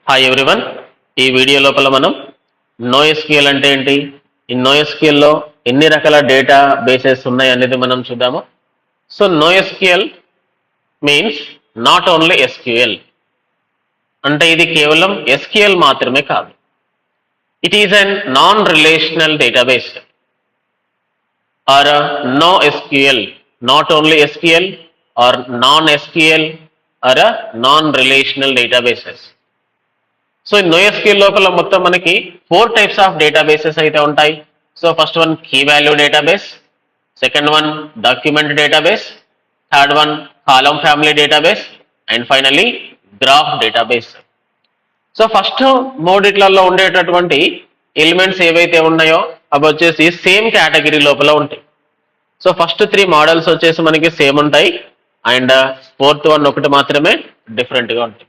Hi everyone. ఈ video లోపల మనం NoSQL అంటే ఏంటి, ఈ NoSQL లో ఎన్ని రకాల డేటా బేసెస్ ఉన్నాయి అనేది మనం చూద్దాము. So NoSQL means not only SQL, అంటే ఇది కేవలం SQL మాత్రమే కాదు. It is an non relational database or NoSQL, not only SQL or non SQL or non relational databases. So NoSQL లోపల మొత్తం మనకి 4 టైప్స్ ఆఫ్ డేటాబేసెస్ అయితే ఉంటాయి. So first one key value database, second one document database, third one column family database and finally graph database. So first మూడిట్లలో ఉండేటటువంటి elements ఏవైతే ఉన్నాయో అవి వచ్చేసి సేమ్ కేటగిరీ లోపల ఉంటాయి. సో ఫస్ట్ 3 మోడల్స్ వచ్చేసి మనకి సేమ్ ఉంటాయి అండ్ ఫోర్త్ వన్ ఒకటి మాత్రమే డిఫరెంట్గా ఉంటాయి.